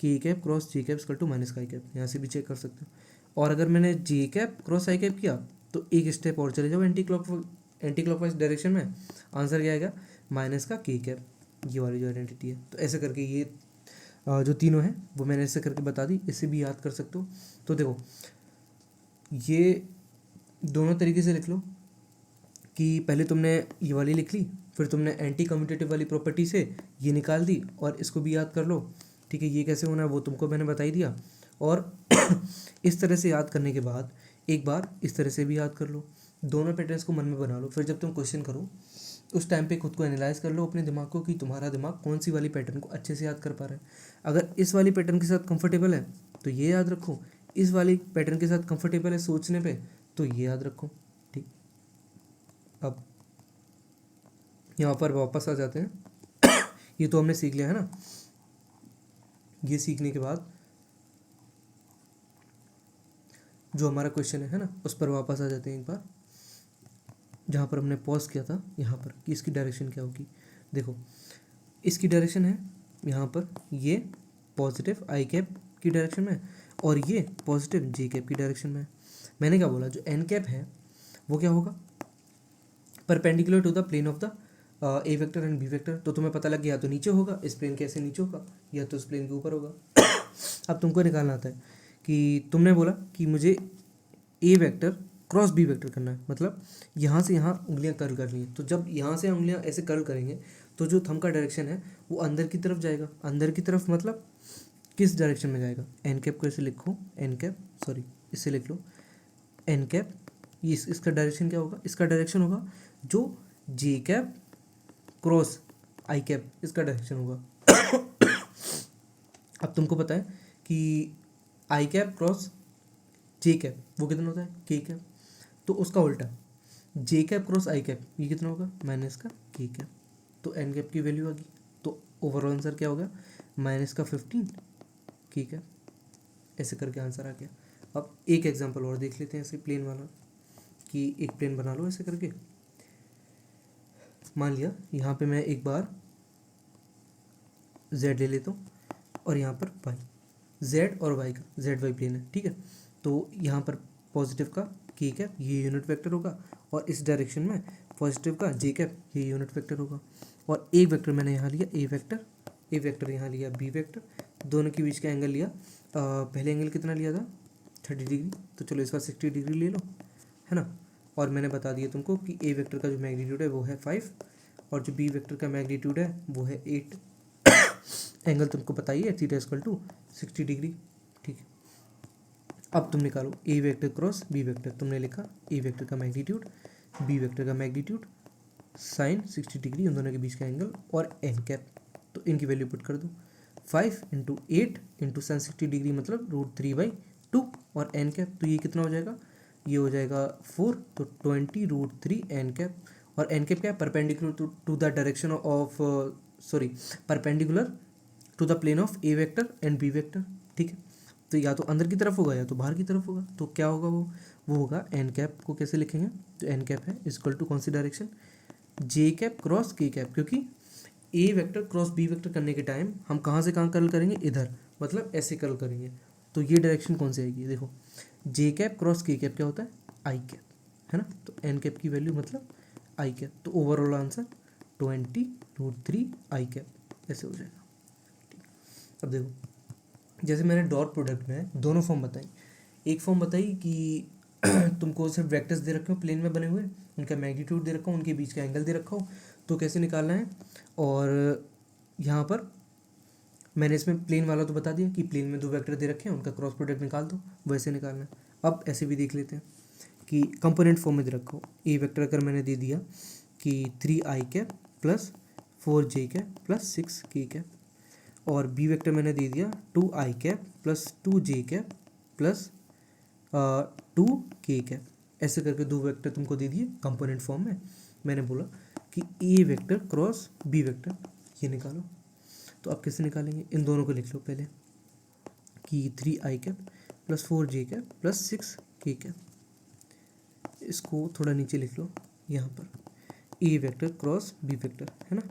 K cap cross J cap equal to minus का आई कैप, यहाँ से भी चेक कर सकते हो। और अगर मैंने जे कैप क्रॉस आई कैप किया तो एक स्टेप और चले जाओ एंटी क्लॉकवाइज डायरेक्शन में, आंसर क्या आएगा, माइनस का के कैप, ये वाली जो आइडेंटिटी है। तो ऐसे करके ये जो तीनों हैं वो मैंने ऐसे करके बता दी, इससे भी याद कर सकते हो। तो देखो ये दोनों तरीके से लिख लो कि पहले तुमने ये वाली लिख ली, फिर तुमने एंटी कम्यूटेटिव वाली प्रॉपर्टी से ये निकाल दी और इसको भी याद कर लो, ठीक है। ये कैसे होना है वो तुमको मैंने बता ही दिया। और इस तरह से याद करने के बाद एक बार इस तरह से भी याद कर लो, दोनों पैटर्न्स को मन में बना लो। फिर जब तुम क्वेश्चन करो उस टाइम पे खुद को एनालाइज कर लो अपने दिमाग को कि तुम्हारा दिमाग कौन सी वाली पैटर्न को अच्छे से याद कर पा रहा है। अगर इस वाली पैटर्न के साथ कंफर्टेबल है तो ये याद रखो, इस वाली पैटर्न के साथ कंफर्टेबल है सोचने पे तो ये याद रखो, ठीक। अब यहाँ पर वापस आ जाते हैं ये तो हमने सीख लिया है ना। ये सीखने के बाद जो हमारा क्वेश्चन है ना, उस पर वापस आ जाते हैं एक बार, जहाँ पर हमने पॉज किया था यहाँ पर कि इसकी डायरेक्शन क्या होगी। देखो इसकी डायरेक्शन है यहाँ पर ये पॉजिटिव आई कैप की डायरेक्शन में और ये पॉजिटिव जे कैप की डायरेक्शन में। मैंने क्या बोला, जो एन कैप है वो क्या होगा, perpendicular to the plane of the A vector and B vector. तो तुम्हें पता लग गया तो नीचे होगा, इस प्लेन के ऐसे नीचे होगा, या तो इस प्लेन के ऊपर होगा। अब तुमको निकालना आता है कि तुमने बोला कि मुझे ए वेक्टर क्रॉस बी वेक्टर करना है, मतलब यहाँ से यहाँ उंगलियाँ कर्ल करनी है। तो जब यहाँ से उंगलियाँ ऐसे कर्ल करेंगे तो जो थंब का डायरेक्शन है वो अंदर की तरफ जाएगा। अंदर की तरफ मतलब किस डायरेक्शन में जाएगा, एन कैप को ऐसे लिखो, एन कैप सॉरी इससे लिख लो एन कैप, ये इसका डायरेक्शन क्या होगा, इसका डायरेक्शन होगा जो जे कैप क्रॉस आई कैप, इसका डायरेक्शन होगा। अब तुमको पता है कि आई कैप क्रॉस जे कैप वो कितना होता है, के कैप, तो उसका उल्टा जे कैप क्रॉस आई कैप ये कितना होगा, माइनस का के कैप। तो एन कैप की वैल्यू आ गई, तो ओवरऑल आंसर क्या होगा, माइनस का 15 के कैप। ऐसे करके आंसर आ गया। अब एक एग्जांपल और देख लेते हैं ऐसे प्लेन वाला, कि एक प्लेन बना लो ऐसे करके। मान लिया यहाँ पे मैं एक बार z ले लेता हूँ और यहाँ पर y, z और y का z y प्लेन है, ठीक है। तो यहाँ पर पॉजिटिव का k कैप ये यूनिट वेक्टर होगा और इस डायरेक्शन में पॉजिटिव का j कैप ये यूनिट वेक्टर होगा। और एक वेक्टर मैंने यहाँ लिया a वेक्टर यहाँ लिया b वेक्टर, दोनों के बीच का एंगल लिया, पहले एंगल कितना लिया था 30 डिग्री, तो चलो इसका 60 डिग्री ले लो, है ना। और मैंने बता दिया तुमको कि ए वेक्टर का जो मैग्नीट्यूड है वो है 5 और जो बी वेक्टर का मैग्नीट्यूड है वो है 8। एंगल तुमको पता ही है, थीटा इक्वल टू 60 डिग्री, ठीक है। अब तुम निकालो ए वेक्टर क्रॉस बी वेक्टर, तुमने लिखा ए वेक्टर का मैग्नीट्यूड बी वेक्टर का मैग्नीट्यूड साइन 60 डिग्री, उन दोनों के बीच का एंगल और एन कैप, तो इनकी वैल्यू पुट कर दो। 5 इंटू 8 इंटू साइन 60 डिग्री मतलब √3/2 और एन कैप, तो ये कितना हो जाएगा, ये हो जाएगा 4, तो 20√3 एन कैप। और एन कैप क्या है, perpendicular to the direction of perpendicular to the plane of A vector and B vector, ठीक है। तो या तो अंदर की तरफ होगा या तो बाहर की तरफ होगा, तो क्या होगा वो होगा एन कैप को कैसे लिखेंगे, तो एन कैप है इक्वल टू कौन सी डायरेक्शन, जे कैप क्रॉस के कैप, क्योंकि ए वेक्टर क्रॉस बी वेक्टर करने के टाइम हम कहाँ से कहाँ कर्ल करेंगे, इधर, मतलब ऐसे कर्ल करेंगे। तो ये डायरेक्शन कौन सी आएगी, देखो जे कैप क्रॉस के कैप क्या होता है, आई कैप, है ना। तो एन कैप की वैल्यू मतलब आई कैप, तो ओवरऑल आंसर 20√3 आई कैप, ऐसे हो जाएगा। अब देखो जैसे मैंने डॉट प्रोडक्ट में दोनों फॉर्म बताई, एक फॉर्म बताई कि तुमको सिर्फ वेक्टर्स दे रखे हो प्लेन में बने हुए, उनका मैग्नीट्यूड दे रखा हो, उनके बीच का एंगल दे रखा हो, तो कैसे निकालना है। और यहाँ पर मैंने इसमें प्लेन वाला तो बता दिया कि प्लेन में दो वेक्टर दे रखे हैं, उनका क्रॉस प्रोडक्ट निकाल दो, वैसे निकालना है। अब ऐसे भी देख लेते हैं कि कंपोनेंट फॉर्म में दे रखा हो, ए वेक्टर अगर मैंने दे दिया कि 3 आई कैप प्लस 4 जे कैप प्लस 6 के कैप, और बी वेक्टर मैंने दे दिया 2 आई कैप प्लस 2 जे कैप प्लस 2 के कैप, ऐसे करके दो वेक्टर तुमको दे दिए कंपोनेंट फॉर्म में। मैंने बोला कि A vector cross B vector ये निकालो। तो आप कैसे निकालेंगे, इन दोनों को लिख लो पहले कि 3i plus 4j plus 6k। इसको थोड़ा नीचे लिख लो यहाँ पर, ए वेक्टर क्रॉस बी वेक्टर है ना,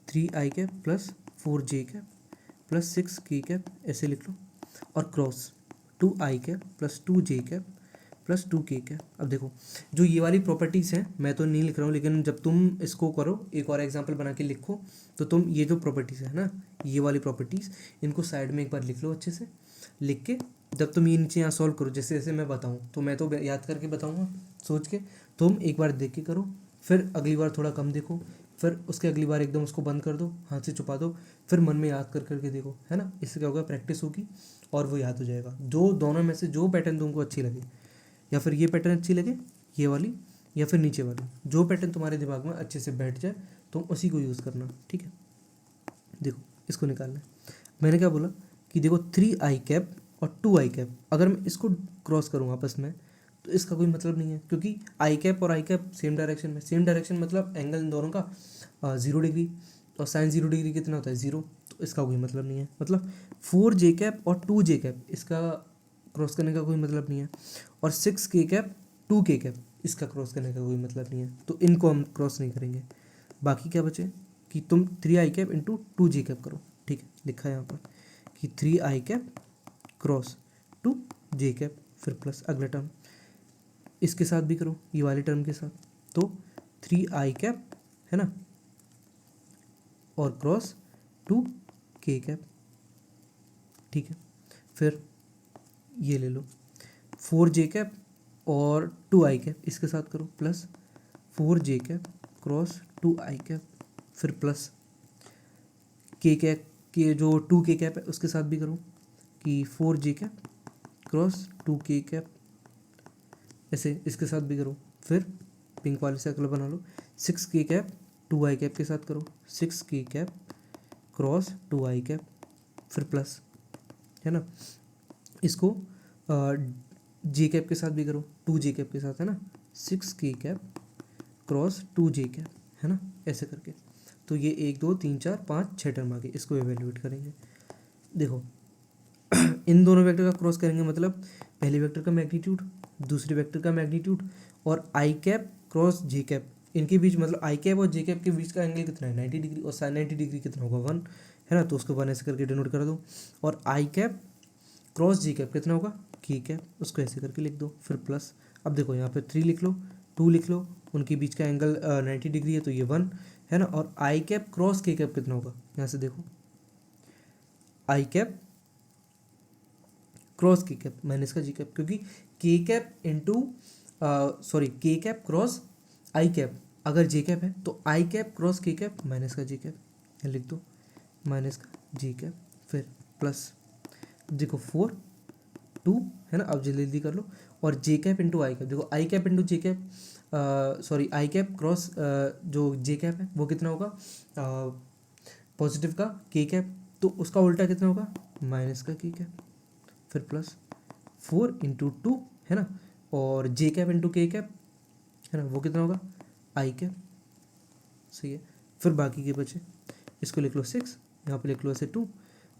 3i plus 4j plus 6k ऐसे लिख लो, और cross 2i plus 2j plus 2k। अब देखो जो ये वाली प्रॉपर्टीज़ हैं मैं तो नहीं लिख रहा हूँ, लेकिन जब तुम इसको करो एक और एग्जांपल बना के लिखो तो तुम ये जो प्रॉपर्टीज़ है ना, ये वाली प्रॉपर्टीज़ इनको साइड में एक बार लिख लो अच्छे से। लिख के जब तुम ये नीचे यहाँ सॉल्व करो, जैसे जैसे मैं बताऊँ तो मैं तो याद करके बताऊँगा सोच के, तुम एक बार देख के करो, फिर अगली बार थोड़ा कम देखो, फिर उसके अगली बार एकदम उसको बंद कर दो, हाथ से छुपा दो, फिर मन में याद कर करके देखो, है ना। इससे क्या होगा, प्रैक्टिस होगी और वो याद हो जाएगा। जो दोनों में से जो पैटर्न तुमको अच्छी लगे, या फिर ये पैटर्न अच्छी लगे ये वाली, या फिर नीचे वाली, जो पैटर्न तुम्हारे दिमाग में अच्छे से बैठ जाए तुम उसी को यूज़ करना, ठीक है। देखो इसको निकालना है, मैंने क्या बोला कि देखो 3i और 2i, अगर मैं इसको क्रॉस करूँ आपस में तो इसका कोई मतलब नहीं है, क्योंकि i और i सेम डायरेक्शन में, सेम डायरेक्शन मतलब एंगल इन दोनों का 0 डिग्री, और साइन 0 डिग्री कितना होता है 0, तो इसका कोई मतलब नहीं है। मतलब 4j और 2j इसका क्रॉस करने का कोई मतलब नहीं है, और 6k 2k इसका क्रॉस करने का कोई मतलब नहीं है, तो इनको हम क्रॉस नहीं करेंगे। बाकी क्या बचे कि तुम 3i इंटू 2j करो, ठीक है, लिखा है यहाँ पर कि 3i क्रॉस 2j, फिर प्लस अगला टर्म इसके साथ भी करो, ये वाले टर्म के साथ, तो 3i है ना, और क्रॉस 2k, ठीक है। फिर ये ले लो 4j और 2i इसके साथ करो, प्लस 4j क्रॉस 2i, फिर प्लस के जो 2k है उसके साथ भी करो कि 4j क्रॉस 2k, ऐसे इसके साथ भी करो। फिर पिंक वाले सर्कल बना लो, 6k 2i के साथ करो, 6k क्रॉस 2i, फिर प्लस, है ना। इसको j के साथ भी करो, 2j के साथ, है ना, 6k क्रॉस 2j, है ना, ऐसे करके। तो ये 1 2 3 4 5 6 टर्म आ गए, इसको एवेल्यूएट करेंगे। देखो इन दोनों वेक्टर का क्रॉस करेंगे, मतलब पहले वेक्टर का मैग्नीट्यूड, दूसरे वेक्टर का मैग्नीट्यूड, और i क्रॉस j, इनके बीच मतलब i और j के बीच का एंगल कितना है 90 डिग्री, और साइन 90 डिग्री कितना होगा 1, है ना, तो उसको 1 ऐसे करके डिनोट कर दो। और i क्रॉस j कितना होगा k, उसको ऐसे करके लिख दो, फिर प्लस। अब देखो यहाँ पे 3 लिख लो, 2 लिख लो, उनके बीच का एंगल 90 डिग्री है तो ये 1, है ना। और i क्रॉस k कितना होगा, यहाँ से देखो i क्रॉस k माइनस का g, क्योंकि k into k cross i, अगर j है तो i क्रॉस k माइनस का g, लिख दो माइनस का g, फिर प्लस देखो 4 2, है ना, अब जल्दी कर लो, और j इंटू i, देखो i into j i cross जो j है वो कितना होगा पॉजिटिव का k, तो उसका उल्टा कितना होगा माइनस का k, फिर प्लस 4 इंटू 2, है ना, और j इंटू k, है ना, वो कितना होगा i, सही है। फिर बाकी के बचे, इसको लिख लो 6, यहाँ पे लिख लो ऐसे 2,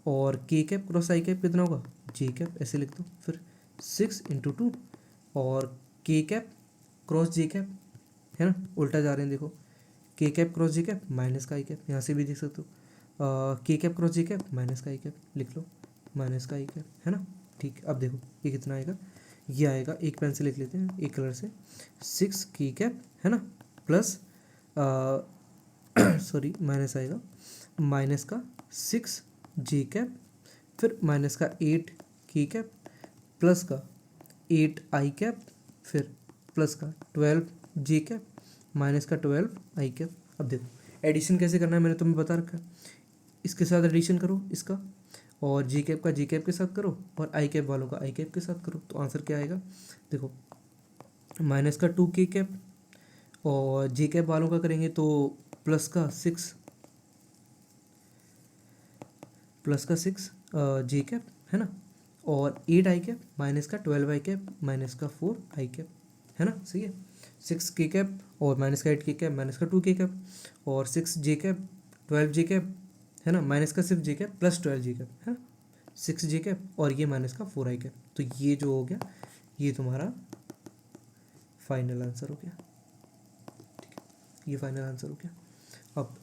और k क्रॉस i कितना होगा j, ऐसे लिख दो। फिर 6 इंटू 2 और k क्रॉस j, है ना, उल्टा जा रहे हैं, देखो k क्रॉस j माइनस का i, यहाँ से भी देख सकते हो k क्रॉस j माइनस का i, लिख लो माइनस का i, है ना। ठीक, अब देखो ये कितना आएगा, ये आएगा, एक पेन से लिख लेते हैं एक कलर से, 6k, है ना, प्लस सॉरी माइनस आएगा, माइनस का 6j, फिर माइनस का 8k, प्लस का 8i, फिर प्लस का 12j, माइनस का 12i। अब देखो एडिशन कैसे करना है मैंने तुम्हें बता रखा है, इसके साथ एडिशन करो इसका, और j का j के साथ करो, और i वालों का i के साथ करो, तो आंसर क्या आएगा देखो, माइनस का 2k, और j वालों का करेंगे तो प्लस का 6 j, है ना, और 8i, माइनस का 12i, माइनस का 4i, है ना, सही है। 6k और माइनस का 8k माइनस का 2k और 6j 12j है ना, माइनस का सिर्फ j प्लस 12j है ना, 6j और ये माइनस का 4i। तो ये जो हो गया ये तुम्हारा फाइनल आंसर हो गया, ठीक है, ये फाइनल आंसर हो गया। अब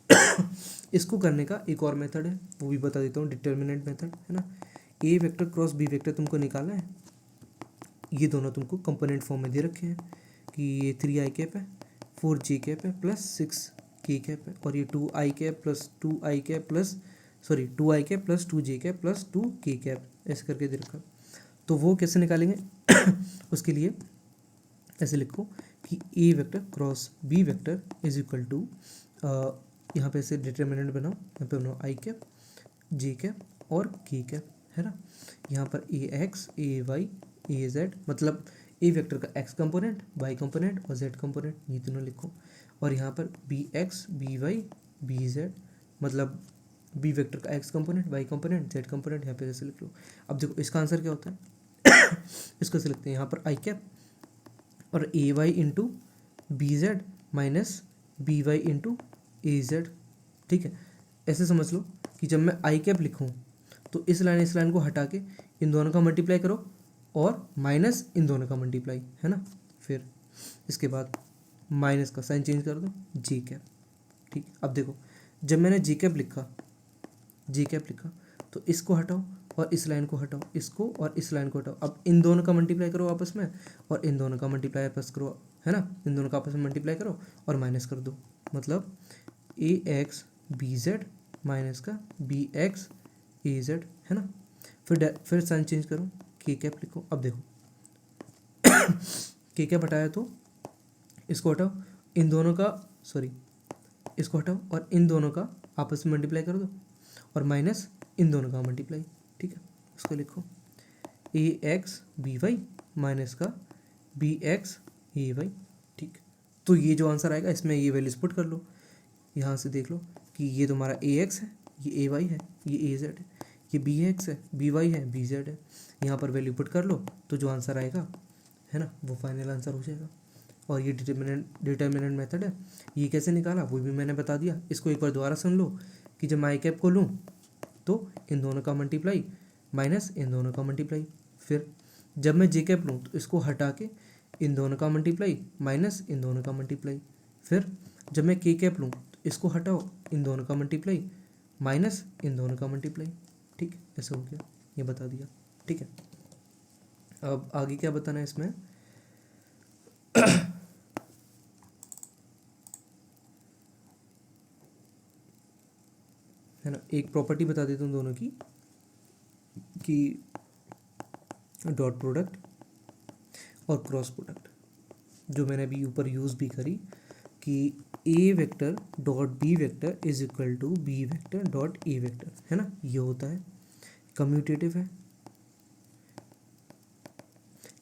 इसको करने का एक और मेथड है, वो भी बता देता हूँ, डिटर्मिनेंट मेथड है ना। ए वेक्टर क्रॉस बी वेक्टर तुमको निकालना है, ये दोनों तुमको कंपोनेंट फॉर्म में दे रखे हैं कि ये 3i है, 4j है प्लस 6k है, और ये 2i plus 2i plus 2i plus 2j plus 2k ऐसे करके दे रखा। तो वो कैसे निकालेंगे उसके लिए ऐसे लिखो कि A vector cross B vector is equal to, यहाँ पे ऐसे डिटर्मिनेंट बनाओ, यहाँ पे बनाओ i j और k है ना। यहाँ पर A X A Y A Z, मतलब ए वेक्टर का एक्स कंपोनेंट, वाई कंपोनेंट और जेड कंपोनेंट, ये तीनों लिखो। और यहाँ पर B X B Y B Z, मतलब बी वेक्टर का X component, Y component, Z component, यहाँ पे जैसे लिख लो। अब देखो इसका आंसर क्या होता है इसको ऐसे लिखते हैं, यहाँ पर आई कैप और A Y into B Z minus B Y into A Z, ठीक है। ऐसे समझ लो कि जब मैं आई कैप लिखूँ तो इस लाइन को हटा के इन दोनों का मल्टीप्लाई करो और माइनस इन दोनों का मल्टीप्लाई, है ना। फिर इसके बाद माइनस का साइन चेंज कर दो, जी कैप, ठीक। अब देखो जब मैंने जी कैप लिखा तो इसको हटाओ और इस लाइन को हटाओ, इसको और इस लाइन को हटाओ। अब इन दोनों का मल्टीप्लाई करो आपस में और इन दोनों का मल्टीप्लाई आपस करो, है ना, इन दोनों का आपस में मल्टीप्लाई करो और माइनस कर दो, मतलब ए एक्स बी जेड माइनस का बी एक्स ए जेड, है ना। फिर साइन चेंज करो, के कैप लिखो। अब देखो के कैप हटाया तो इसको हटाओ, इन दोनों का इसको हटाओ और इन दोनों का आपस में मल्टीप्लाई कर दो और माइनस इन दोनों का मल्टीप्लाई, ठीक है। उसको लिखो ए एक्स बी वाई माइनस का बी एक्स ए वाई, ठीक। तो ये जो आंसर आएगा इसमें ये वैल्यूज पुट कर लो, यहाँ से देख लो कि ये तुम्हारा ए एक्स है, ये ए वाई है, ये ए जेड है, ये बी एक्स है, बी वाई है, बी जेड है। यहाँ पर वैल्यू पुट कर लो तो जो आंसर आएगा, है ना, वो फाइनल आंसर हो जाएगा। और ये डिटर्मिनेंट मेथड है, ये कैसे निकाला वो भी मैंने बता दिया। इसको एक बार दोबारा सुन लो कि जब मैं आई कैप को लूँ तो इन दोनों का मल्टीप्लाई माइनस इन दोनों का मल्टीप्लाई, फिर जब मैं जे कैप लूँ तो इसको हटा के इन दोनों का मल्टीप्लाई माइनस इन दोनों का मल्टीप्लाई, फिर जब मैं के कैप लूँ तो इसको हटाओ, इन दोनों का मल्टीप्लाई माइनस इन दोनों का मल्टीप्लाई, ठीक। ऐसे हो गया, ये बता दिया, ठीक है। अब आगे क्या बताना है इसमें है ना, एक प्रॉपर्टी बता देता हूँ दोनों की कि डॉट प्रोडक्ट और क्रॉस प्रोडक्ट, जो मैंने अभी ऊपर यूज़ भी करी कि A vector dot B vector is equal to B vector dot A vector, है ना, ये होता है, कम्यूटेटिव है।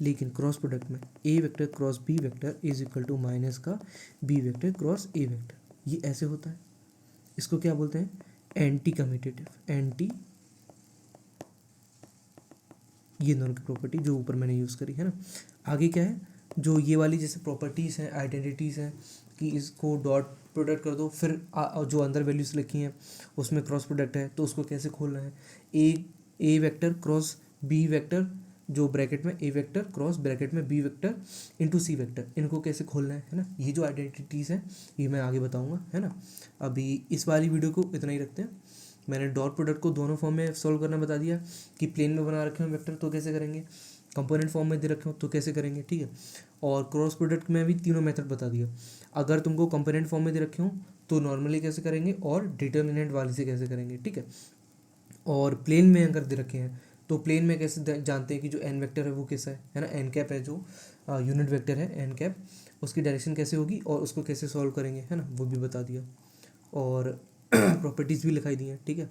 लेकिन क्रॉस प्रोडक्ट में A vector cross B vector is equal to minus का B vector cross A vector, ये ऐसे होता है। इसको क्या बोलते हैं, एंटी कम्यूटेटिव, एंटी, ये दोनों की प्रॉपर्टी जो ऊपर मैंने यूज़ करी, है ना। आगे क्या है, जो ये वाली जैसे प्रॉपर्टीज़ हैं, आइडेंटिटीज़ हैं कि इसको डॉट प्रोडक्ट कर दो, फिर जो अंदर वैल्यूज़ लिखी हैं उसमें क्रॉस प्रोडक्ट है तो उसको कैसे खोलना है, ए वेक्टर क्रॉस बी वेक्टर, जो ब्रैकेट में ए वेक्टर क्रॉस ब्रैकेट में B vector into C vector, इनको कैसे खोलना है ना। ये जो आइडेंटिटीज़ हैं ये मैं आगे बताऊँगा, है ना। अभी इस वाली वीडियो को इतना ही रखते हैं। मैंने डॉट प्रोडक्ट को दोनों फॉर्म में सॉल्व करना बता दिया कि प्लेन में बना रखे हो वेक्टर तो कैसे करेंगे, कंपोनेंट फॉर्म में दे रखे हो तो कैसे करेंगे, ठीक है। और क्रॉस प्रोडक्ट में भी तीनों मेथड बता दिया। अगर तुमको कंपोनेंट फॉर्म में दे रखे हो तो नॉर्मली कैसे करेंगे और डिटर्मिनेंट वाली से कैसे करेंगे, ठीक है। और प्लेन में अगर दे रखे हैं तो प्लेन में कैसे जानते हैं कि जो एन वेक्टर है वो कैसा है ना, एन कैप है जो यूनिट वेक्टर है एन कैप, उसकी डायरेक्शन कैसे होगी और उसको कैसे सॉल्व करेंगे, है ना, वो भी बता दिया। और प्रॉपर्टीज़ भी लिखाई दी हैं, ठीक है।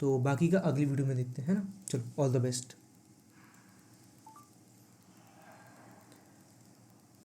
तो बाकी का अगली वीडियो में देखते हैं, है ना। चलो, ऑल द बेस्ट।